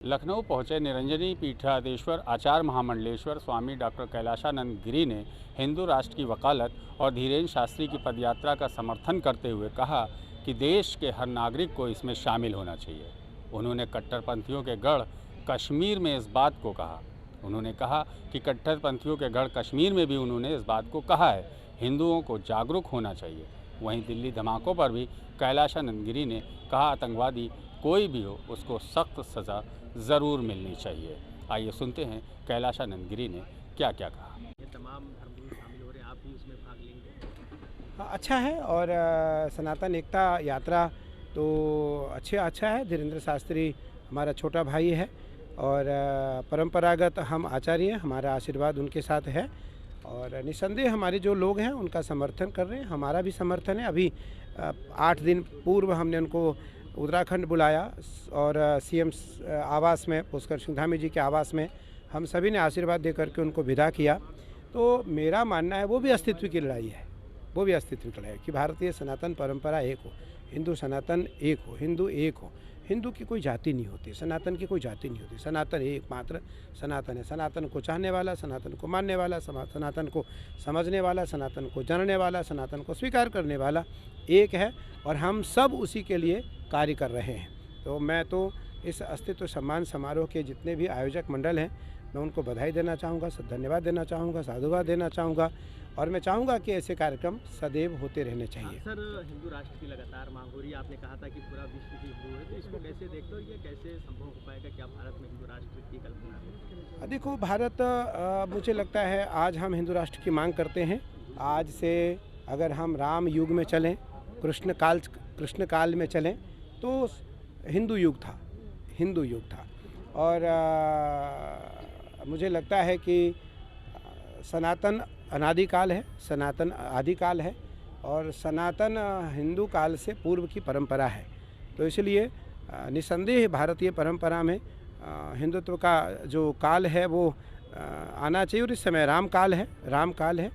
लखनऊ पहुंचे निरंजनी पीठाधीश्वर आचार्य महामंडलेश्वर स्वामी डॉक्टर कैलाशानंद गिरी ने हिंदू राष्ट्र की वकालत और धीरेन्द्र शास्त्री की पदयात्रा का समर्थन करते हुए कहा कि देश के हर नागरिक को इसमें शामिल होना चाहिए। उन्होंने कट्टरपंथियों के गढ़ कश्मीर में इस बात को कहा। उन्होंने कहा कि कट्टरपंथियों के गढ़ कश्मीर में भी उन्होंने इस बात को कहा है, हिंदुओं को जागरूक होना चाहिए। वहीं दिल्ली धमाकों पर भी कैलाशानंद गिरी ने कहा, आतंकवादी कोई भी हो उसको सख्त सज़ा ज़रूर मिलनी चाहिए। आइए सुनते हैं कैलाशानंद गिरी ने क्या क्या कहा। ये तमाम धर्मगुरु शामिल हो रहे हैं, आप भी उसमें भाग लेंगे? हाँ, अच्छा है। और सनातन एकता यात्रा तो अच्छा है। धीरेन्द्र शास्त्री हमारा छोटा भाई है और परंपरागत हम आचार्य हैं, हमारा आशीर्वाद उनके साथ है और निसंदेह हमारे जो लोग हैं उनका समर्थन कर रहे हैं, हमारा भी समर्थन है। अभी 8 दिन पूर्व हमने उनको उत्तराखंड बुलाया और सीएम आवास में, पुष्कर सिंह धामी जी के आवास में हम सभी ने आशीर्वाद दे करके उनको विदा किया। तो मेरा मानना है वो भी अस्तित्व की लड़ाई है, वो भी अस्तित्व की लड़ाई है कि भारतीय सनातन परंपरा एक हो, हिंदू सनातन एक हो, हिंदू एक हो। हिंदू की कोई जाति नहीं होती, सनातन की कोई जाति नहीं होती। सनातन एकमात्र सनातन है। सनातन को चाहने वाला, सनातन को मानने वाला, सनातन को समझने वाला, सनातन को जानने वाला, सनातन को स्वीकार करने वाला एक है और हम सब उसी के लिए कार्य कर रहे हैं। तो मैं तो इस अस्तित्व सम्मान समारोह के जितने भी आयोजक मंडल हैं, मैं उनको बधाई देना चाहूँगा, धन्यवाद देना चाहूँगा, साधुवाद देना चाहूँगा और मैं चाहूँगा कि ऐसे कार्यक्रम सदैव होते रहने चाहिए। सर, हिंदू राष्ट्र की लगातार मांग हो रही है, आपने कहा था कि पूरा विश्व हिंदू है, तो इसको कैसे देखते हो? ये कैसे संभव हो पाएगा? क्या भारत में हिंदू राष्ट्र की कल्पना है? देखो, भारत मुझे लगता है आज हम हिंदू राष्ट्र की मांग करते हैं। आज से अगर हम राम युग में चलें, कृष्ण काल में चलें तो हिंदू युग था और मुझे लगता है कि सनातन अनादिकाल है, सनातन आदिकाल है और सनातन हिंदू काल से पूर्व की परंपरा है। तो इसलिए निसंदेह भारतीय परंपरा में हिंदुत्व का जो काल है वो आना चाहिए और इस समय राम काल है।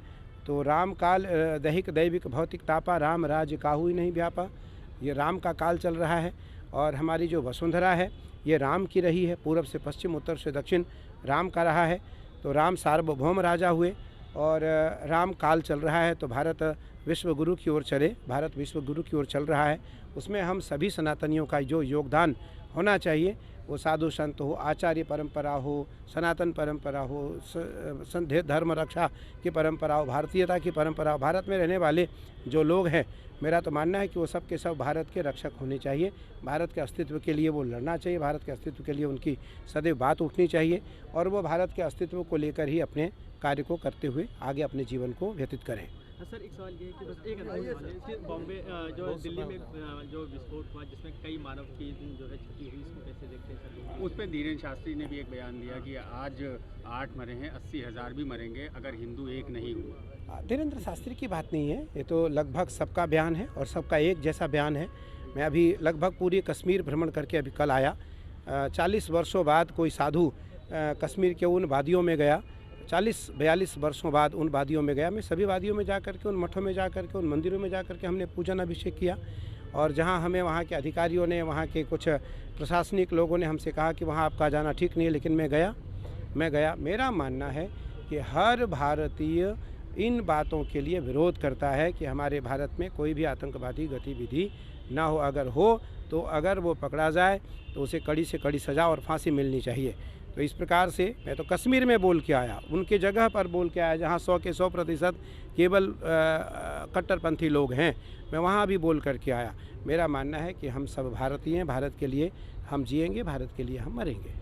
तो राम काल दैहिक दैविक भौतिक तापा, राम राज्य काहू ही नहीं व्यापा। ये राम का काल चल रहा है और हमारी जो वसुंधरा है ये राम की रही है, पूर्व से पश्चिम उत्तर से दक्षिण राम का रहा है। तो राम सार्वभौम राजा हुए और राम काल चल रहा है। तो भारत विश्व गुरु की ओर चल रहा है। उसमें हम सभी सनातनियों का जो योगदान होना चाहिए, वो साधु संत हो, आचार्य परंपरा हो, सनातन परंपरा हो, धर्म रक्षा की परंपरा हो, भारतीयता की परंपरा हो, भारत में रहने वाले जो लोग हैं, मेरा तो मानना है कि वो सब के सब भारत के रक्षक होने चाहिए। भारत के अस्तित्व के लिए वो लड़ना चाहिए, भारत के अस्तित्व के लिए उनकी सदैव बात उठनी चाहिए और वो भारत के अस्तित्व को लेकर ही अपने कार्य को करते हुए आगे अपने जीवन को व्यतीत करें। सर, एक सवाल ये है कि बस एक सवाल है, बॉम्बे जो दिल्ली में जो विस्फोट हुआ जिसमें कई मानव की जो है क्षति हुई, इसको कैसे देखते हैं सर? उस पर धीरेन्द्र शास्त्री ने भी एक बयान दिया कि आज 8 मरे हैं, 80,000 भी मरेंगे अगर हिंदू एक नहीं हुआ। धीरेन्द्र शास्त्री की बात नहीं है, ये तो लगभग सबका बयान है और सबका एक जैसा बयान है। मैं अभी लगभग पूरी कश्मीर भ्रमण करके अभी कल आया। 40 वर्षों बाद कोई साधु कश्मीर के उन वादियों में गया, 40-42 वर्षों बाद उन वादियों में गया। मैं सभी वादियों में जा कर के, उन मठों में जा कर के, उन मंदिरों में जा कर के हमने पूजन अभिषेक किया और जहां हमें वहां के अधिकारियों ने, वहां के कुछ प्रशासनिक लोगों ने हमसे कहा कि वहां आपका जाना ठीक नहीं है, लेकिन मैं गया। मेरा मानना है कि हर भारतीय इन बातों के लिए विरोध करता है कि हमारे भारत में कोई भी आतंकवादी गतिविधि ना हो। अगर हो तो अगर वो पकड़ा जाए तो उसे कड़ी से कड़ी सज़ा और फांसी मिलनी चाहिए। तो इस प्रकार से मैं तो कश्मीर में बोल के आया, उनके जगह पर बोल के आया जहाँ 100 के 100% केवल कट्टरपंथी लोग हैं, मैं वहाँ भी बोल करके आया। मेरा मानना है कि हम सब भारतीय हैं, भारत के लिए हम जिएंगे, भारत के लिए हम मरेंगे।